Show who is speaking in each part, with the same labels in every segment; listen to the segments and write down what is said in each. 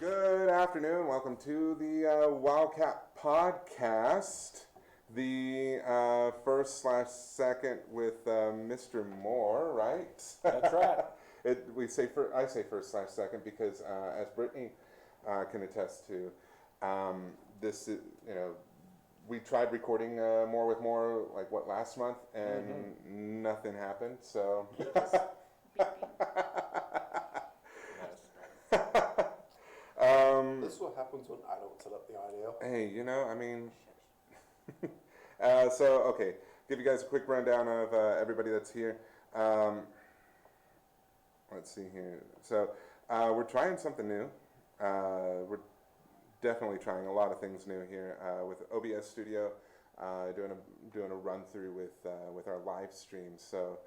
Speaker 1: Good afternoon. Welcome to the Wildcat Podcast, the first/second with Mr. Moore, right?
Speaker 2: That's right.
Speaker 1: I say first/second because, as Brittany can attest to, this is, we tried recording More with More last month, and nothing happened. So.
Speaker 3: This is what happens when I don't set up the audio.
Speaker 1: Hey, okay, give you guys a quick rundown of everybody that's here. Let's see here. So, we're trying something new. We're definitely trying a lot of things new here with OBS Studio, doing a run through with our live streams. So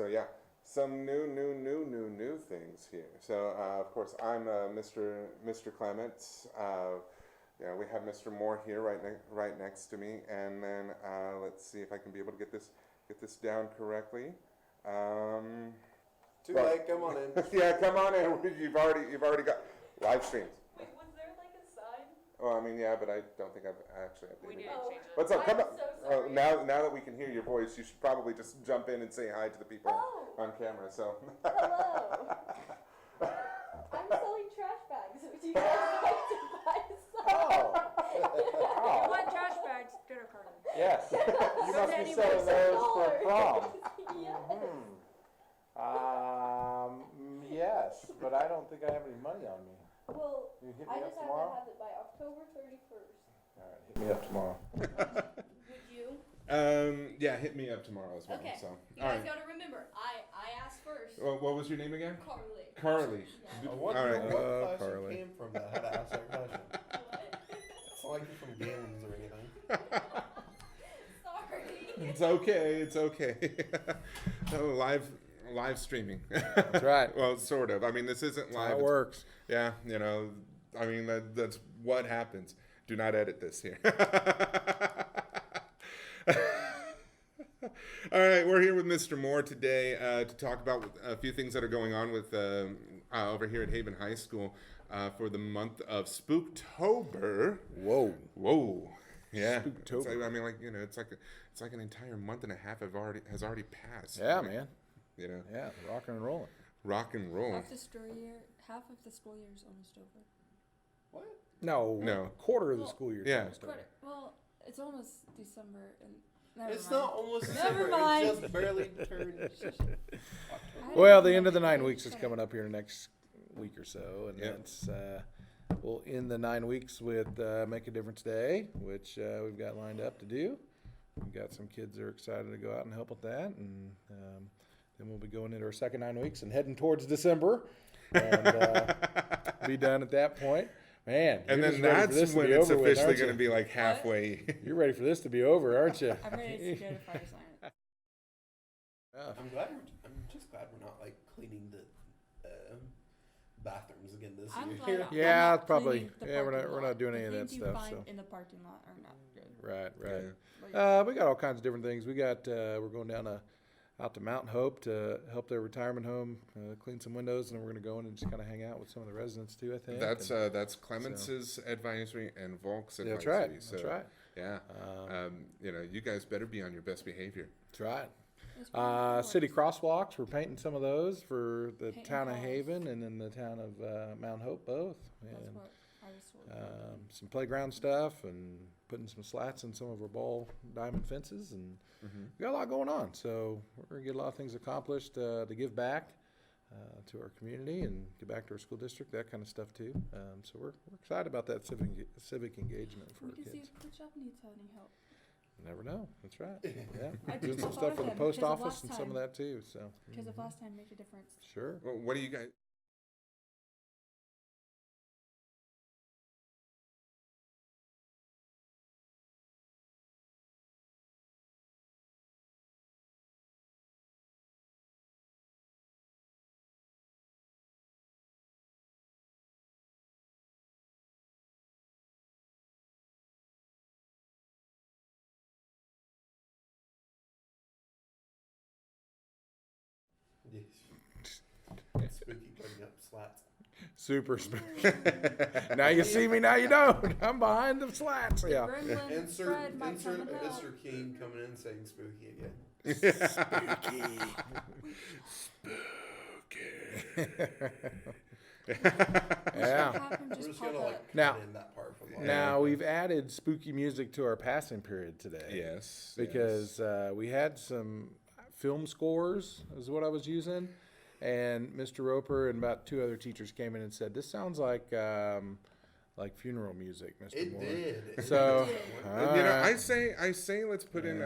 Speaker 1: yeah. Some new things here. So, of course, I'm Mr. Clements. We have Mr. Moore here right next to me, and then let's see if I can be able to get this down correctly.
Speaker 3: Too late. Come on in.
Speaker 1: Yeah, come on in. You've already got live streams.
Speaker 4: Wait, was there a sign?
Speaker 1: Well, yeah, but I don't think I've actually updated.
Speaker 4: We need to change it.
Speaker 1: What's up? Come
Speaker 4: I'm
Speaker 1: on.
Speaker 4: so sorry.
Speaker 1: Now that we can hear your voice, you should probably just jump in and say hi to the people on camera. So.
Speaker 4: Hello. I'm selling trash bags. Would you guys like to buy some?
Speaker 2: Oh.
Speaker 5: What trash bags? Dinner card.
Speaker 2: Yes. You must be selling those for prom.
Speaker 4: Yes.
Speaker 2: Yes, but I don't think I have any money on me.
Speaker 4: Well,
Speaker 2: You hit
Speaker 4: I
Speaker 2: me up
Speaker 4: just have
Speaker 2: tomorrow?
Speaker 4: to have it by October 31st.
Speaker 2: All right, hit me up tomorrow.
Speaker 4: Would you?
Speaker 1: Yeah, hit me up tomorrow as well.
Speaker 4: Okay.
Speaker 1: So.
Speaker 4: You
Speaker 1: All
Speaker 4: guys
Speaker 1: right.
Speaker 4: gotta remember, I asked first.
Speaker 1: Well, what was your name again?
Speaker 4: Carly.
Speaker 1: Carly.
Speaker 4: Yeah.
Speaker 3: What,
Speaker 1: All right.
Speaker 3: what class
Speaker 1: Carly.
Speaker 3: you came from that had to ask that question?
Speaker 4: What?
Speaker 3: It's not like you're from Galen's or anything.
Speaker 4: Sorry.
Speaker 1: It's okay. It's okay. Live streaming.
Speaker 2: That's right.
Speaker 1: Well, sort of. This isn't live.
Speaker 2: How it works.
Speaker 1: Yeah, that's what happens. Do not edit this here. All right, we're here with Mr. Moore today to talk about a few things that are going on with over here at Haven High School for the month of Spooktober. Whoa. Yeah.
Speaker 2: Spooktober.
Speaker 1: It's like an entire month and a half has already passed.
Speaker 2: Yeah,
Speaker 1: right?
Speaker 2: man. Yeah, rocking and rolling.
Speaker 1: Rock and roll.
Speaker 5: Half of the school year is almost over.
Speaker 3: What?
Speaker 1: No.
Speaker 2: A quarter of the school year.
Speaker 1: Yeah.
Speaker 5: Well, it's almost December, and
Speaker 3: It's not almost
Speaker 5: Never
Speaker 3: December.
Speaker 5: mind.
Speaker 3: It's just barely turned October.
Speaker 2: Well, the end of the 9 weeks is coming up here next week or so, and
Speaker 1: Yep.
Speaker 2: that's we'll end the 9 weeks with Make a Difference Day, which we've got lined up to do. We've got some kids that are excited to go out and help with that, and then we'll be going into our second 9 weeks and heading towards December, and be done at that point. Man,
Speaker 1: And
Speaker 2: you're
Speaker 1: then
Speaker 2: just ready for this
Speaker 1: that's
Speaker 2: to
Speaker 1: when
Speaker 2: be
Speaker 1: it's
Speaker 2: over with,
Speaker 1: officially
Speaker 2: aren't
Speaker 1: going to
Speaker 2: you?
Speaker 1: be like halfway.
Speaker 2: You're ready for this to be over, aren't you?
Speaker 5: I'm ready to go to fire science.
Speaker 3: I'm just glad we're not cleaning the bathrooms again this
Speaker 5: I'm
Speaker 3: year.
Speaker 5: glad I'm
Speaker 2: Yeah,
Speaker 5: not
Speaker 2: probably.
Speaker 5: cleaning the
Speaker 2: Yeah, we're
Speaker 5: parking
Speaker 2: not
Speaker 5: lot.
Speaker 2: doing any of
Speaker 5: The
Speaker 2: that
Speaker 5: things you
Speaker 2: stuff,
Speaker 5: find
Speaker 2: so.
Speaker 5: in the parking lot are not good.
Speaker 2: Right.
Speaker 1: Yeah.
Speaker 2: We got all kinds of different things. We got we're going down out to Mount Hope to help their retirement home clean some windows, and then we're going to go in and just kind of hang out with some of the residents too. I think
Speaker 1: That's Clemence's advisory and Volk's advisory.
Speaker 2: that's right.
Speaker 1: So,
Speaker 2: That's right.
Speaker 1: Yeah. You guys better be on your best behavior.
Speaker 2: That's right.
Speaker 5: It's pretty
Speaker 2: City
Speaker 5: cool.
Speaker 2: crosswalks. We're painting some of those for the
Speaker 5: Painting
Speaker 2: town of
Speaker 5: walls.
Speaker 2: Haven and then the town of Mount Hope both.
Speaker 5: That's
Speaker 2: And,
Speaker 5: what I was told.
Speaker 2: some playground stuff and putting some slats in some of our ball diamond fences, and we got a lot going on. So we're gonna get a lot of things accomplished to give back to our community and get back to our school district, that kind of stuff too. So we're excited about that civic engagement for
Speaker 5: We
Speaker 2: our
Speaker 5: can see
Speaker 2: kids.
Speaker 5: if Coach Up needs any help.
Speaker 2: You never know. That's right. Yeah,
Speaker 5: I
Speaker 2: doing
Speaker 5: just
Speaker 2: some
Speaker 5: thought
Speaker 2: stuff
Speaker 5: of
Speaker 2: for the
Speaker 5: him
Speaker 2: post
Speaker 5: because of
Speaker 2: office
Speaker 5: last
Speaker 2: and some of
Speaker 5: time.
Speaker 2: that too. So
Speaker 5: Because of last time, make a difference.
Speaker 2: sure.
Speaker 1: Well, what do you guys?
Speaker 3: Yes. Spooky putting up slats.
Speaker 2: Super spooky. Now you see me, now you don't. I'm behind the slats. Yeah.
Speaker 5: Gremlin
Speaker 3: Insert
Speaker 5: Fred might come
Speaker 3: insert
Speaker 5: and help.
Speaker 3: Mr. King coming in saying spooky again.
Speaker 2: Yeah.
Speaker 5: Have him
Speaker 3: We're
Speaker 5: just
Speaker 3: just
Speaker 5: pop
Speaker 3: gonna like
Speaker 5: up.
Speaker 3: cut
Speaker 2: Now-
Speaker 3: in that part from like
Speaker 2: Now we've added spooky music to our passing period today.
Speaker 1: Yes.
Speaker 2: Because we had some film scores is what I was using, and Mr. Roper and about 2 other teachers came in and said, "This sounds like funeral music, Mr.
Speaker 3: it
Speaker 2: Moore."
Speaker 3: did. It
Speaker 2: So,
Speaker 3: did.
Speaker 1: You know,
Speaker 2: Alright.
Speaker 1: I say let's put in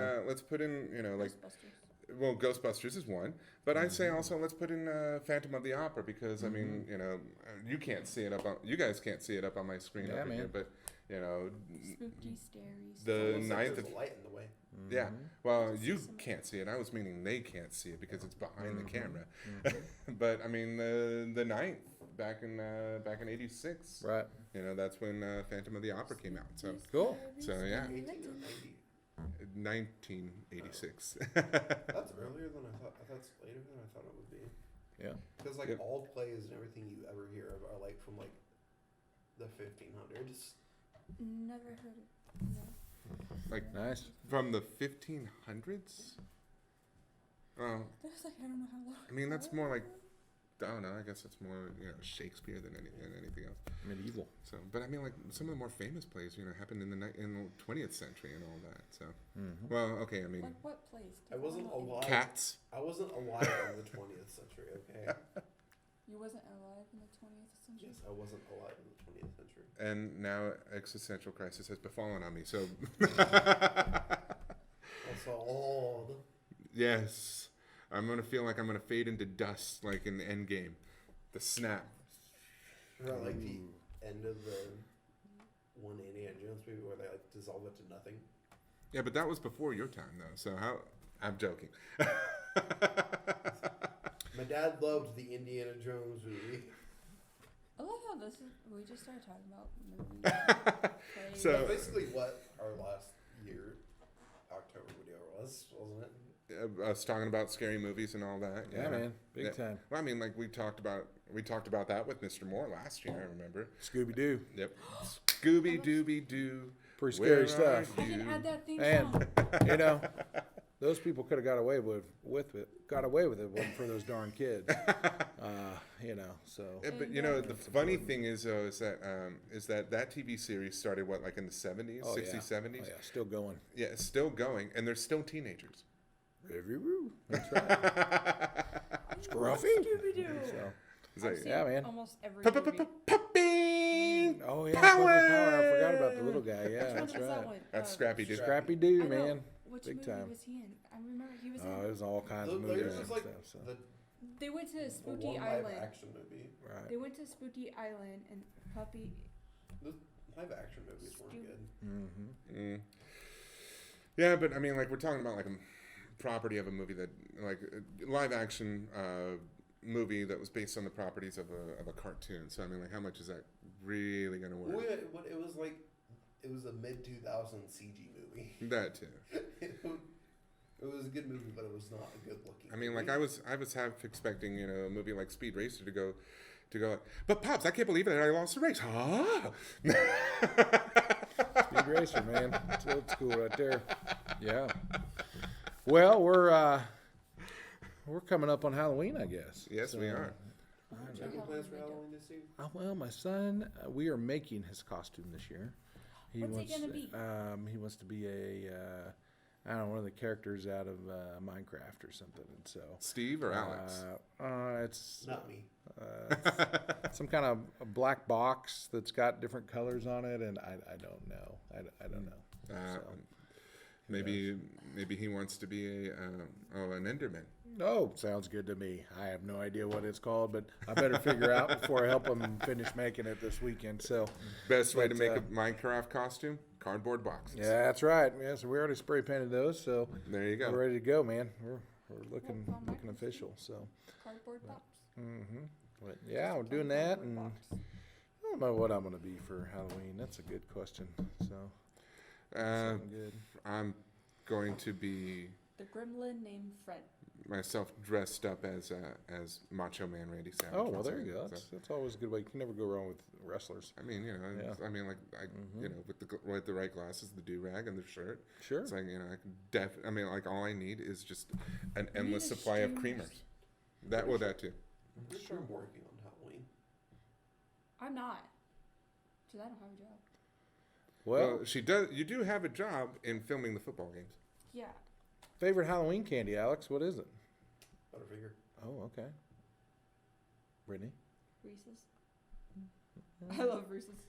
Speaker 1: you know, like,
Speaker 5: Ghostbusters.
Speaker 1: well, Ghostbusters is one, but I'd say also let's put in Phantom of the Opera because I mean, you know, you can't see it you guys can't see it up on my screen
Speaker 2: Yeah,
Speaker 1: over here,
Speaker 2: man.
Speaker 1: but you know,
Speaker 5: Spooky, scary.
Speaker 1: the
Speaker 3: Almost like
Speaker 1: ninth
Speaker 3: there's
Speaker 1: of
Speaker 3: a light in the way.
Speaker 1: yeah. Well, you can't see it. I was meaning they can't see it because it's behind the camera. But I mean the ninth back in '86.
Speaker 2: Right.
Speaker 1: You know, that's when Phantom of the Opera came out. So
Speaker 2: Cool.
Speaker 1: So, yeah.
Speaker 3: 18 or 90.
Speaker 1: 1986.
Speaker 3: That's earlier than I thought. I thought it's later than I thought it would be.
Speaker 2: Yeah.
Speaker 3: Because like
Speaker 1: Yep.
Speaker 3: all plays and everything you ever hear of are like from like the 1500s.
Speaker 5: Never heard it. No.
Speaker 1: Like
Speaker 2: Nice.
Speaker 1: from the 1500s. Well,
Speaker 5: There's like, I don't know how long.
Speaker 1: I mean that's more like I don't know. I guess it's more Shakespeare than anything else.
Speaker 2: Medieval.
Speaker 1: So, but I mean like some of the more famous plays happened in the 20th century and all that. So, well, okay. I mean,
Speaker 5: Like what place?
Speaker 3: I wasn't alive.
Speaker 1: Cats.
Speaker 3: I wasn't alive in the 20th century. Okay.
Speaker 5: You wasn't alive in the 20th century?
Speaker 3: Yes, I wasn't alive in the 20th century.
Speaker 1: And now existential crisis has befallen on me. So,
Speaker 3: Also old.
Speaker 1: yes, I'm gonna feel like I'm gonna fade into dust, like in Endgame, the snap.
Speaker 3: Remember like the end of the one Indiana Jones movie where they like dissolve it to nothing.
Speaker 1: Yeah, but that was before your time, though. So how? I'm joking.
Speaker 3: My dad loved the Indiana Jones movie.
Speaker 5: I love how this is. We just started talking about movies. plays.
Speaker 1: So-
Speaker 3: That's basically what our last year October video was, wasn't it?
Speaker 1: Us talking about scary movies and all that.
Speaker 2: Yeah, man. Big
Speaker 1: Yeah.
Speaker 2: time.
Speaker 1: Well, I mean, like we talked about that with Mr. More last year. I remember.
Speaker 2: Scooby Doo.
Speaker 1: Yep. Scooby Dooby Doo.
Speaker 2: Pretty scary stuff.
Speaker 5: I can add that theme
Speaker 2: And
Speaker 5: song.
Speaker 2: you know, those people could have got away with it. Got away with it wasn't for those darn kids. You know, so
Speaker 1: Yeah, but you know the funny thing is though is that that TV series started like in the 70s,
Speaker 2: Oh,
Speaker 1: 60s,
Speaker 2: yeah.
Speaker 1: 70s.
Speaker 2: Oh, yeah, still going.
Speaker 1: Yeah, it's still going, and they're still teenagers.
Speaker 2: That's right. Scruffy.
Speaker 5: Scooby-Doo.
Speaker 2: So,
Speaker 1: It's
Speaker 5: I've
Speaker 1: like,
Speaker 5: seen
Speaker 2: yeah, man.
Speaker 5: almost every movie.
Speaker 1: Puppy.
Speaker 2: Oh yeah,
Speaker 1: Power!
Speaker 2: Puppet Power. I forgot about the little guy. Yeah,
Speaker 5: Which one
Speaker 2: that's
Speaker 5: was that
Speaker 2: right.
Speaker 5: one?
Speaker 1: That's Scrappy Doo.
Speaker 2: Scrappy
Speaker 5: I
Speaker 2: Doo,
Speaker 5: know.
Speaker 2: man.
Speaker 5: Which
Speaker 2: Big
Speaker 5: movie
Speaker 2: time.
Speaker 5: was he in? I remember he was
Speaker 2: Oh,
Speaker 5: in.
Speaker 2: there's all kinds of
Speaker 3: There
Speaker 2: movies
Speaker 3: was
Speaker 2: and
Speaker 3: like
Speaker 2: stuff. So.
Speaker 5: They went to
Speaker 3: the
Speaker 5: Spooky
Speaker 3: one live
Speaker 5: Island.
Speaker 3: action movie.
Speaker 2: Right.
Speaker 5: They went to Spooky Island and Puppy.
Speaker 3: The live action movies weren't good.
Speaker 2: Mm-hmm.
Speaker 1: Yeah, but I mean, like we're talking about like a property of a movie that like a live action movie that was based on the properties of a cartoon. So I mean, like how much is that really gonna work?
Speaker 3: Well, it was like it was a mid 2000 CG movie.
Speaker 1: That too.
Speaker 3: It was a good movie, but it was not a good looking.
Speaker 1: I mean, like
Speaker 3: movie.
Speaker 1: I was half expecting a movie like Speed Racer to go like, but Pops, I can't believe that I lost the race. Huh?
Speaker 2: Speed Racer, man. It's old school right there. Yeah. Well, we're coming up on Halloween, I guess.
Speaker 1: Yes, we are.
Speaker 3: Do you have any plans for Halloween this year?
Speaker 2: Well, my son, we are making his costume this year.
Speaker 5: What's he gonna be?
Speaker 2: He wants to be I don't know, one of the characters out of Minecraft or something. And so
Speaker 1: Steve or Alex?
Speaker 2: it's
Speaker 3: Not me.
Speaker 2: some kind of a black box that's got different colors on it, and I don't know. I don't know. So,
Speaker 1: Maybe he wants to be an Enderman.
Speaker 2: oh, sounds good to me. I have no idea what it's called, but I better figure out before I help him finish making it this weekend. So,
Speaker 1: Best way to
Speaker 2: But,
Speaker 1: make a Minecraft costume: cardboard boxes.
Speaker 2: yeah, that's right. Yeah, so we already spray painted those, so
Speaker 1: There you go.
Speaker 2: we're ready to go, man. We're looking
Speaker 5: Well,
Speaker 2: looking official. So,
Speaker 5: Cardboard box.
Speaker 2: but yeah, we're doing that, and I don't know what I'm gonna be for Halloween. That's a good question. So,
Speaker 1: Uh,
Speaker 2: something good.
Speaker 1: I'm going to be
Speaker 5: The gremlin named Fred.
Speaker 1: myself dressed up as Macho Man Randy Savage.
Speaker 2: Oh, well,
Speaker 1: once
Speaker 2: there you
Speaker 1: again,
Speaker 2: go.
Speaker 1: so.
Speaker 2: That's always a good way. You can never go wrong with wrestlers.
Speaker 1: I mean,
Speaker 2: Yeah.
Speaker 1: I mean, like, you know, with the right glasses, the do-rag, and the shirt.
Speaker 2: Sure.
Speaker 1: It's like, you know, I mean, like, all I need is just an
Speaker 5: You
Speaker 1: endless
Speaker 5: need a
Speaker 1: supply of
Speaker 5: streamers.
Speaker 1: creamers. That too.
Speaker 3: I'm pretty sure I'm working on Halloween.
Speaker 5: I'm not. Because I don't have a job.
Speaker 2: Well,
Speaker 1: She does. You do have a job in filming the football games.
Speaker 5: Yeah.
Speaker 2: favorite Halloween candy, Alex? What is it?
Speaker 3: Butterfinger.
Speaker 2: Oh, okay. Brittany?
Speaker 5: Reese's. I love Reese's.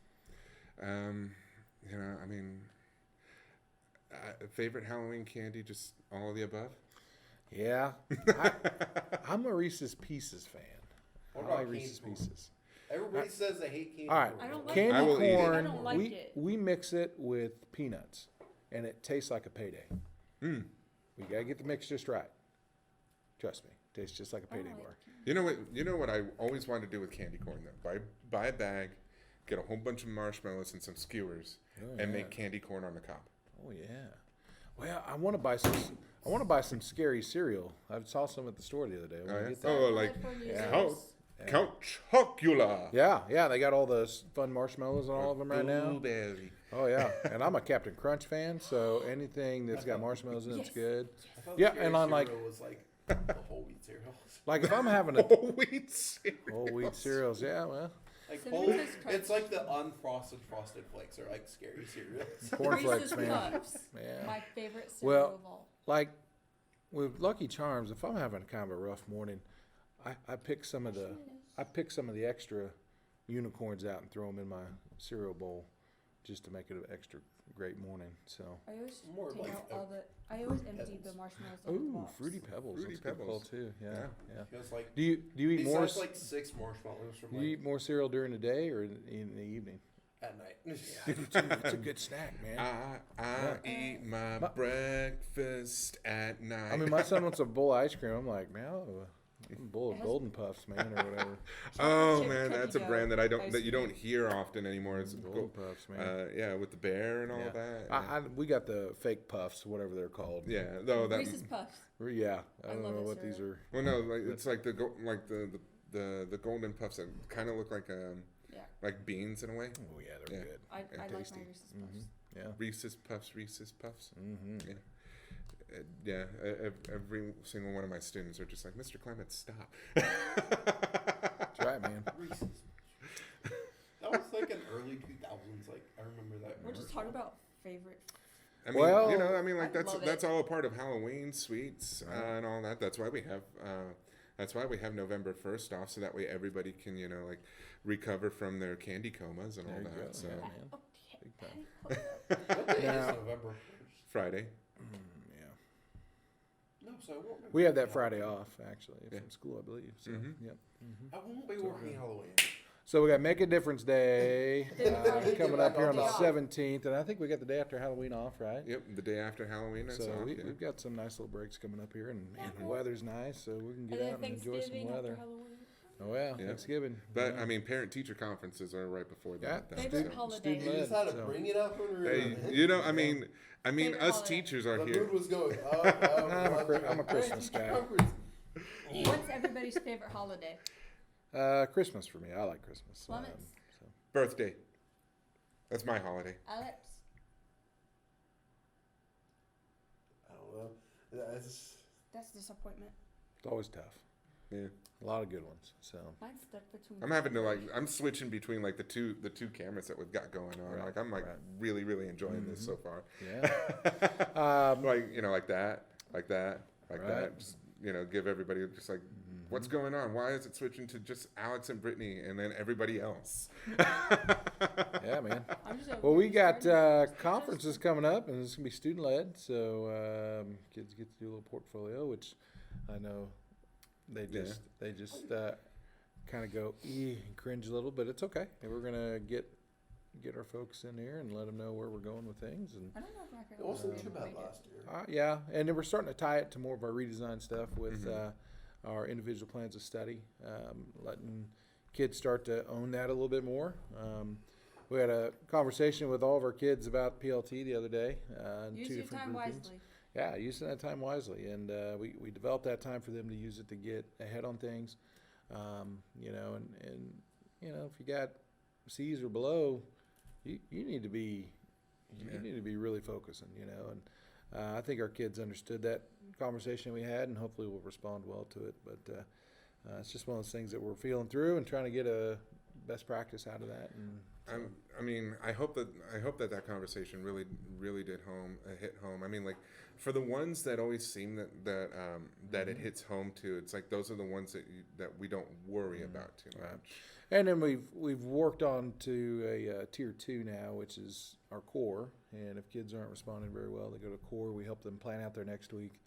Speaker 1: You know, I mean, favorite Halloween candy, just all of the above.
Speaker 2: Yeah. I'm a Reese's Pieces fan.
Speaker 3: What
Speaker 2: I
Speaker 3: about
Speaker 2: like
Speaker 3: candy
Speaker 2: Reese's
Speaker 3: corn?
Speaker 2: Pieces.
Speaker 3: Everybody says they hate candy
Speaker 2: All right.
Speaker 3: corn.
Speaker 5: I don't like
Speaker 2: Candy
Speaker 1: I will eat it.
Speaker 2: corn,
Speaker 5: I don't like
Speaker 2: we,
Speaker 5: it.
Speaker 2: we mix it with peanuts, and it tastes like a payday.
Speaker 1: Mm.
Speaker 2: We gotta get the mix just right. Trust me, tastes just like a
Speaker 5: I don't
Speaker 2: payday
Speaker 5: like
Speaker 2: bar.
Speaker 1: You know what? You know what I always wanted to do with candy corn though. Buy a bag, get a whole bunch of marshmallows and some skewers,
Speaker 2: Oh,
Speaker 1: and
Speaker 2: yeah.
Speaker 1: make candy corn on the cob.
Speaker 2: Oh yeah. Well, I want to buy some. I want to buy some scary cereal. I saw some at the store the other day. I wanna
Speaker 1: Oh, yeah?
Speaker 2: get that.
Speaker 1: Oh, like
Speaker 2: Yeah.
Speaker 1: Count Chocula.
Speaker 2: Yeah, they got all the fun marshmallows on all of them right now.
Speaker 1: Blueberry.
Speaker 2: Oh yeah, and I'm a Captain Crunch fan, so anything that's got marshmallows in it's
Speaker 5: Yes.
Speaker 2: good.
Speaker 3: I thought
Speaker 2: Yeah,
Speaker 3: Scary
Speaker 2: and I'm like-
Speaker 3: cereal was like the whole wheat cereals.
Speaker 2: Like if I'm having a
Speaker 1: Whole wheat cereal.
Speaker 2: whole wheat cereals, yeah, well,
Speaker 3: Like
Speaker 5: Cinnamon
Speaker 3: whole,
Speaker 5: Toast Crunch.
Speaker 3: it's like the unfrosted frosted flakes are like scary cereals.
Speaker 2: cornflakes,
Speaker 5: Reese's
Speaker 2: man.
Speaker 5: Puffs.
Speaker 2: Yeah.
Speaker 5: My favorite
Speaker 2: Well,
Speaker 5: cereal of all.
Speaker 2: Like with Lucky Charms, if I'm having kind of a rough morning, I pick some of the extra unicorns out and throw them in my cereal bowl, just to make it an extra great morning. So,
Speaker 5: I always
Speaker 3: More
Speaker 5: take
Speaker 3: like
Speaker 5: out all the. I always empty the
Speaker 3: Pebbles.
Speaker 5: marshmallows out of the
Speaker 2: ooh,
Speaker 5: box.
Speaker 2: Fruity Pebbles,
Speaker 1: Fruity
Speaker 2: that's a good call
Speaker 1: Pebbles.
Speaker 2: too. Yeah,
Speaker 1: Yeah.
Speaker 2: yeah.
Speaker 3: Because like
Speaker 2: Do you eat more?
Speaker 3: besides like 6 marshmallows from
Speaker 2: Do
Speaker 3: like
Speaker 2: you eat more cereal during the day or in the evening?
Speaker 3: at night.
Speaker 2: I do too. It's a good snack, man.
Speaker 1: I eat my breakfast at night.
Speaker 2: I mean, my son wants a bowl of ice cream. I'm like, man, I'll have a bowl of
Speaker 5: It has-
Speaker 2: Golden Puffs, man, or whatever.
Speaker 1: Oh
Speaker 5: Chip
Speaker 1: man,
Speaker 5: cookie
Speaker 1: that's a
Speaker 5: dough
Speaker 1: brand that
Speaker 5: ice
Speaker 1: you don't
Speaker 5: cream.
Speaker 1: hear often anymore. It's
Speaker 2: Golden Puffs, man.
Speaker 1: yeah, with the bear and all of that.
Speaker 2: We got the fake puffs, whatever they're called.
Speaker 1: Yeah, though that.
Speaker 5: Reese's Puffs.
Speaker 2: Yeah, I
Speaker 5: I
Speaker 2: don't
Speaker 5: love
Speaker 2: know
Speaker 5: that
Speaker 2: what these
Speaker 5: cereal.
Speaker 2: are.
Speaker 1: Well, no, like it's like the golden puffs that kind of look like
Speaker 5: Yeah.
Speaker 1: like beans in a way.
Speaker 2: Oh yeah, they're
Speaker 1: Yeah.
Speaker 2: good.
Speaker 5: I like my
Speaker 1: tasty.
Speaker 5: Reese's Puffs.
Speaker 2: Yeah.
Speaker 1: Reese's Puffs, Reese's Puffs.
Speaker 2: Mm-hmm.
Speaker 1: Yeah, every single one of my students are just like, Mr. Clement, stop.
Speaker 2: That's right, man.
Speaker 3: Reese's. That was like an early 2000s. Like I remember that.
Speaker 5: We're just talking about favorite.
Speaker 1: I mean,
Speaker 2: Well,
Speaker 1: you know, I mean, like
Speaker 5: I love
Speaker 1: that's
Speaker 5: it.
Speaker 1: all a part of Halloween sweets and all that. That's why we have November 1st off, so that way everybody can, you know, like recover from their candy comas and
Speaker 2: There
Speaker 1: all
Speaker 2: you
Speaker 1: that.
Speaker 2: go,
Speaker 1: So
Speaker 2: man.
Speaker 5: Oh,
Speaker 2: Big time.
Speaker 3: What day
Speaker 2: Yeah.
Speaker 3: is November 1st?
Speaker 1: Friday.
Speaker 2: Yeah.
Speaker 3: No, so I won't.
Speaker 2: We have
Speaker 3: be
Speaker 2: that Friday
Speaker 3: Halloween.
Speaker 2: off actually
Speaker 1: Yeah.
Speaker 2: from school, I believe. So,
Speaker 1: Mhm.
Speaker 2: yep.
Speaker 3: I won't be working Halloween.
Speaker 2: So we got Make a Difference Day
Speaker 5: Friday.
Speaker 2: coming up here on the
Speaker 5: Off.
Speaker 2: 17th, and I think we got the day after Halloween off, right?
Speaker 1: Yep, the day after Halloween. It's
Speaker 2: So
Speaker 1: off.
Speaker 2: we've
Speaker 1: Yeah.
Speaker 2: got some nice little breaks coming up here, and man, the
Speaker 5: Yeah.
Speaker 2: weather's nice, so we can get
Speaker 5: And then
Speaker 2: out and enjoy some
Speaker 5: Thanksgiving after
Speaker 2: weather.
Speaker 5: Halloween.
Speaker 2: Oh yeah,
Speaker 1: Yeah.
Speaker 2: Thanksgiving.
Speaker 1: But
Speaker 2: yeah.
Speaker 1: I mean, parent-teacher conferences are right before
Speaker 2: Yeah.
Speaker 1: that.
Speaker 5: Favorite
Speaker 1: so.
Speaker 5: holiday.
Speaker 3: You just had to
Speaker 2: So-
Speaker 3: bring it up when we were.
Speaker 1: Hey, you know, I mean,
Speaker 5: Favorite
Speaker 1: us
Speaker 5: holiday.
Speaker 1: teachers are
Speaker 3: the
Speaker 1: here.
Speaker 3: mood was going.
Speaker 2: I'm a Christmas guy.
Speaker 5: What's everybody's favorite holiday?
Speaker 2: Christmas for me. I like Christmas.
Speaker 5: Clements.
Speaker 2: So.
Speaker 1: Birthday. That's my holiday.
Speaker 5: Alex.
Speaker 3: I don't know. That's
Speaker 5: That's disappointment.
Speaker 2: It's always tough.
Speaker 1: Yeah.
Speaker 2: A lot of good ones. So
Speaker 5: Mine's stuck between.
Speaker 1: I'm having to I'm switching between like the two cameras that we've got going on.
Speaker 2: Right,
Speaker 1: Like I'm like
Speaker 2: right.
Speaker 1: really enjoying this so far.
Speaker 2: yeah.
Speaker 1: Like, you know, like that.
Speaker 2: Right.
Speaker 1: Just, you know, give everybody just like, what's going on? Why is it switching to just Alex and Brittany and then everybody else?
Speaker 2: Yeah, man.
Speaker 5: I'm just over
Speaker 2: Well, we
Speaker 5: here
Speaker 2: got
Speaker 5: starting to-
Speaker 2: conferences coming up, and it's gonna be student led. So kids get to do a little portfolio, which I know they just kind of go and cringe a little, but it's okay. And we're gonna get our folks in here and let them know where we're going with things. And
Speaker 5: I don't know if my
Speaker 3: it wasn't too
Speaker 5: grandma
Speaker 3: bad
Speaker 5: will
Speaker 3: last year.
Speaker 2: yeah, and then we're starting to tie it to more of our redesign stuff with our individual plans of study, letting kids start to own that a little bit more. We had a conversation with all of our kids about PLT the other day. In
Speaker 5: Use
Speaker 2: two
Speaker 5: your
Speaker 2: different
Speaker 5: time
Speaker 2: groupings.
Speaker 5: wisely.
Speaker 2: Yeah, using that time wisely, and we developed that time for them to use it to get ahead on things. You know, and you know, if you got C's or below, you need to be you need to be really focusing. You know, and I think our kids understood that conversation we had, and hopefully we'll respond well to it. But it's just one of those things that we're feeling through and trying to get a best practice out of that. And
Speaker 1: I mean, I hope that conversation really did hit home. I mean, like, for the ones that always seem that it hits home to, it's like those are the ones that we don't worry about too much.
Speaker 2: Right. And then we've worked on to a tier 2 now, which is our core. And if kids aren't responding very well, they go to core. We help them plan out their next week.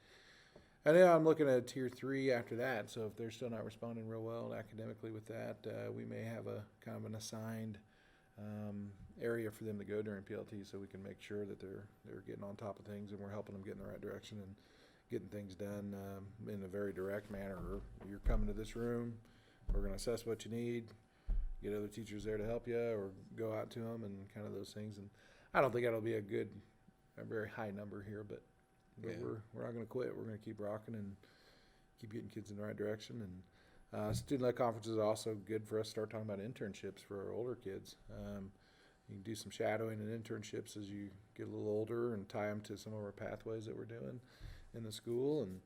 Speaker 2: And then I'm looking at tier 3 after that. So if they're still not responding real well academically with that, we may have a kind of an assigned area for them to go during PLT, so we can make sure that they're getting on top of things and we're helping them get in the right direction and getting things done in a very direct manner. You're coming to this room, we're going to assess what you need, get other teachers there to help you, or go out to them and kind of those things. And I don't think that'll be a very high number here, but we're not going to quit. We're going to keep rocking and keep getting kids in the right direction. And student-led conferences are also good for us to start talking about internships for our older kids. You can do some shadowing and internships as you get a little older and tie them to some of our pathways that we're doing in the school. And,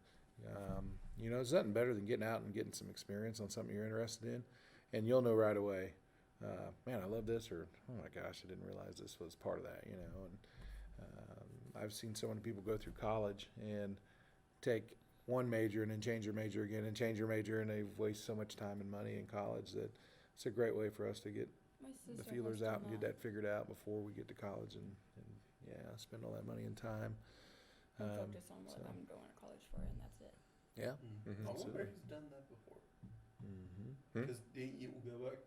Speaker 2: you know, there's nothing better than getting out and getting some experience on something you're interested in. And you'll know right away, man, I love this, or, oh my gosh, I didn't realize this was part of that, you know. And I've seen so many people go through college and take one major and then change their major again and change their major, and they've wasted so much time and money in college that it's a great way for us to get the feelers out and get that figured out before we get to college and spend all that money and time.
Speaker 5: Focus on what I'm going to college for, and that's it.
Speaker 2: Yeah.
Speaker 3: I wonder who's done that before. Because you go back,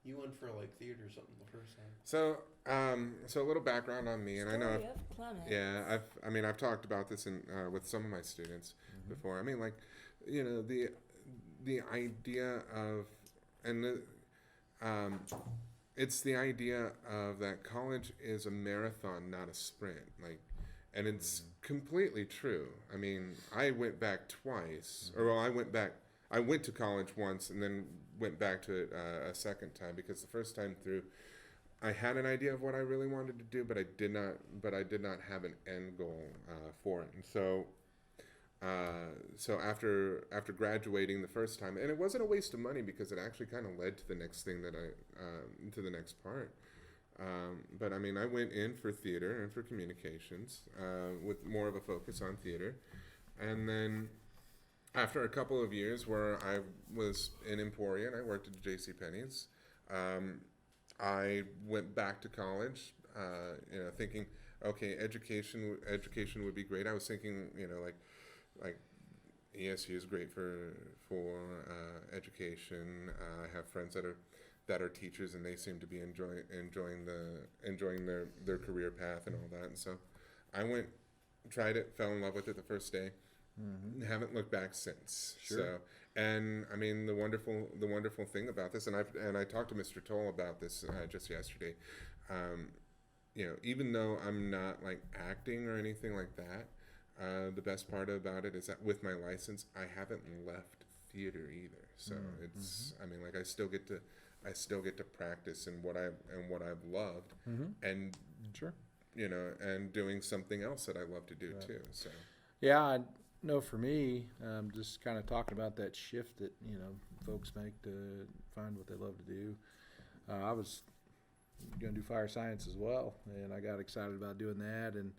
Speaker 3: you went for like theater or something the first time.
Speaker 1: So a little background on me, and I know I've talked about this with some of my students before. I mean, like, you know, the idea of, and it's the idea of that college is a marathon, not a sprint. Like, and it's completely true. I mean, I went back twice, I went to college once and then went back to it a second time, because the first time through, I had an idea of what I really wanted to do, but I did not have an end goal for it. And so after graduating the first time, and it wasn't a waste of money because it actually kind of led to the next thing that to the next part. But I mean, I went in for theater and for communications with more of a focus on theater, and then after a couple of years where I was in Emporia and I worked at JCPenney's, I went back to college, you know, thinking, okay, education would be great. I was thinking, you know, like ESU is great for education. I have friends that are teachers, and they seem to be enjoying their career path and all that. And so I went, tried it, fell in love with it the first day. Haven't looked back since.
Speaker 2: Sure.
Speaker 1: So, and I mean, the wonderful thing about this, and I talked to Mr. Toll about this just yesterday. You know, even though I'm not like acting or anything like that, the best part about it is that with my license, I haven't left theater either. So it's, I mean, like, I still get to practice in what I've loved, and
Speaker 2: Sure.
Speaker 1: you know, and doing something else that I love to do too. So
Speaker 2: Yeah, I know for me, just kind of talking about that shift that, you know, folks make to find what they love to do. I was going to do fire science as well, and I got excited about doing that, and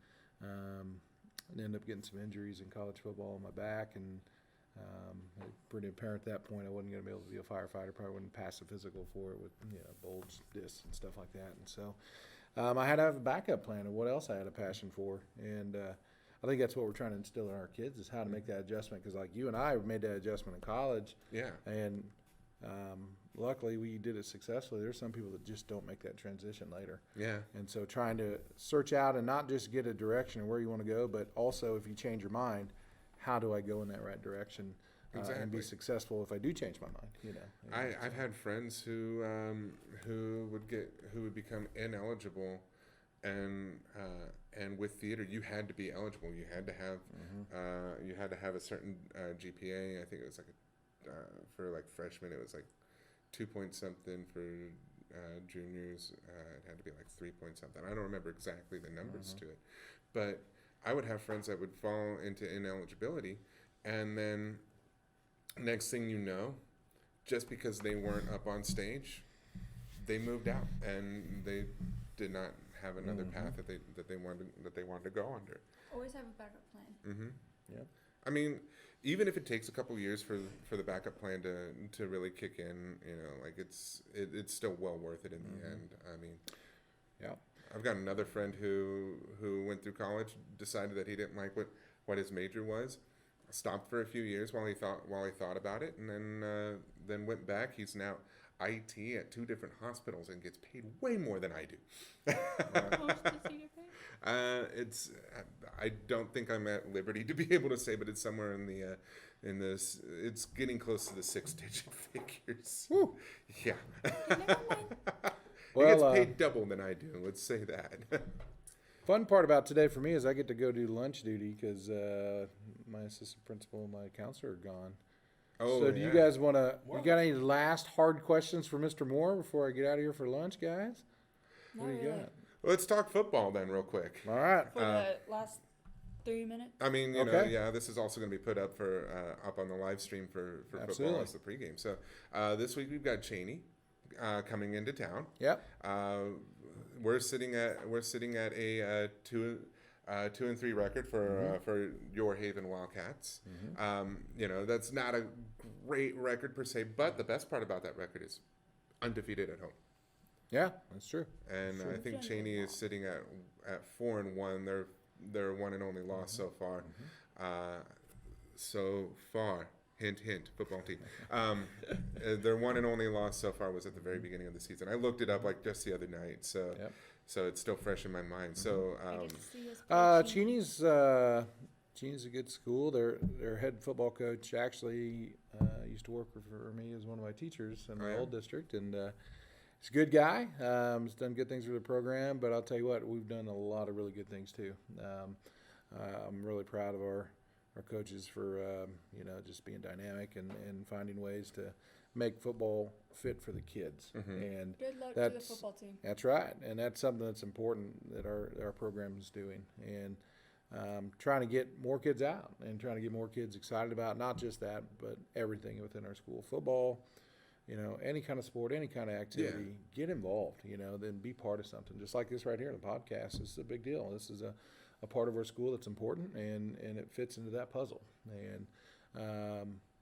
Speaker 2: ended up getting some injuries in college football on my back, and pretty apparent at that point I wasn't going to be able to be a firefighter. Probably wouldn't pass the physical for it with, you know, bulge discs and stuff like that. And so I had to have a backup plan of what else I had a passion for, and I think that's what we're trying to instill in our kids, is how to make that adjustment. Because like you and I made that adjustment in college, and luckily we did it successfully. There's some people that just don't make that transition later. And so trying to search out and not just get a direction of where you want to go, but also if you change your mind, how do I go in that right direction and be successful if I do change my mind? You know,
Speaker 1: I've had friends who would become ineligible and with theater, you had to be eligible. You had to have a certain GPA. I think it was like for like freshmen, it was like 2 point something. For juniors, it had to be like 3 point something. I don't remember exactly the numbers to it, but I would have friends that would fall into ineligibility, and then next thing you know, just because they weren't up on stage, they moved out and they did not have another path that they wanted to go under.
Speaker 5: Always have a backup plan.
Speaker 1: Mm-hmm.
Speaker 2: Yeah.
Speaker 1: I mean, even if it takes a couple years for the backup plan to really kick in, like it's still well worth it in the end. I mean,
Speaker 2: Yeah.
Speaker 1: I've got another friend who went through college, decided that he didn't like what his major was, stopped for a few years while he thought about it, and then went back. He's now IT at 2 different hospitals and gets paid way more than I do.
Speaker 5: How much does he get paid?
Speaker 1: I don't think I'm at liberty to be able to say, but it's somewhere in this. It's getting close to the 6-digit figures.
Speaker 2: Woo.
Speaker 1: Yeah.
Speaker 5: Never mind.
Speaker 1: He gets
Speaker 2: Well,
Speaker 1: paid double than I do. Let's say that.
Speaker 2: fun part about today for me is I get to go do lunch duty because my assistant principal and my counselor are gone.
Speaker 1: Oh,
Speaker 2: So do you guys want to? You got any last hard questions for Mr. Moore before I get out of here for lunch, guys?
Speaker 5: Not
Speaker 2: What do you
Speaker 5: really.
Speaker 2: got?
Speaker 1: Let's talk football then, real quick.
Speaker 2: All right.
Speaker 5: For the last 3 minutes.
Speaker 1: I mean,
Speaker 2: Okay.
Speaker 1: this is also going to be put up up on the live stream for football
Speaker 2: Absolutely.
Speaker 1: as the pregame. So this week we've got Cheney coming into town.
Speaker 2: Yep.
Speaker 1: We're sitting at a 2-3 record for your Haven Wildcats. That's not a great record per se, but the best part about that record is undefeated at home.
Speaker 2: Yeah, that's true.
Speaker 1: And I think Cheney is sitting at 4-1. Their one and only loss so far. Hint, hint, football team. Their one and only loss so far was at the very beginning of the season. I looked it up like just the other night, so
Speaker 2: Yep.
Speaker 1: so it's still fresh in my mind. So
Speaker 5: I get to see his coaching.
Speaker 2: Cheney's a good school. Their head football coach actually used to work for me as one of my teachers in my old district, and he's a good guy. He's done good things for the program, but I'll tell you what, we've done a lot of really good things too. I'm really proud of our coaches for just being dynamic and finding ways to make football fit for the kids. And
Speaker 5: Good luck to the
Speaker 2: that's
Speaker 5: football team.
Speaker 2: That's right, and that's something that's important that our program is doing, and trying to get more kids out and trying to get more kids excited about not just that, but everything within our school. Football, any kind of sport, any kind of activity, get involved, then be part of something. Just like this right here, the podcast, this is a big deal. This is a part of our school that's important, and it fits into that puzzle. And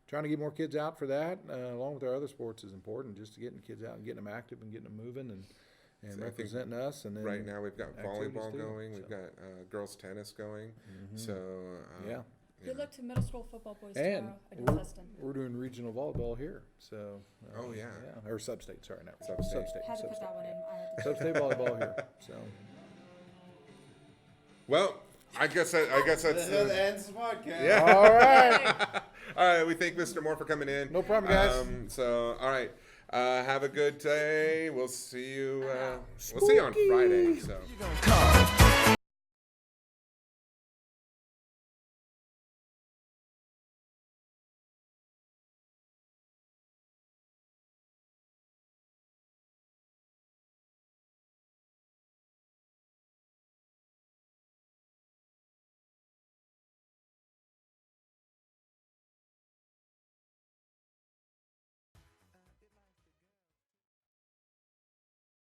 Speaker 2: trying to get more kids out for that, along with our other sports, is important. Just getting kids out and getting them active and getting them moving and
Speaker 1: So I think
Speaker 2: representing us. And then
Speaker 1: right now we've got
Speaker 2: activities
Speaker 1: volleyball
Speaker 2: too,
Speaker 1: going. We've
Speaker 2: so.
Speaker 1: got girls tennis going. So
Speaker 2: Yeah.
Speaker 5: Good luck to middle school football boys
Speaker 2: And
Speaker 5: tomorrow against Heston.
Speaker 2: we're doing regional volleyball here. So
Speaker 1: Oh, yeah.
Speaker 2: or sub-state, sorry, not
Speaker 1: Sub-state.
Speaker 2: sub-state.
Speaker 5: Had to put
Speaker 2: Sub-state.
Speaker 5: that one in. I had to.
Speaker 2: Sub-state volleyball here. So
Speaker 1: Well, I guess that's
Speaker 3: That ends the podcast.
Speaker 1: Yeah.
Speaker 2: all right.
Speaker 1: All right, we thank Mr. Moore for coming in.
Speaker 2: No problem, guys.
Speaker 1: All right, have a good day. We'll see you. We'll see you on Friday. So.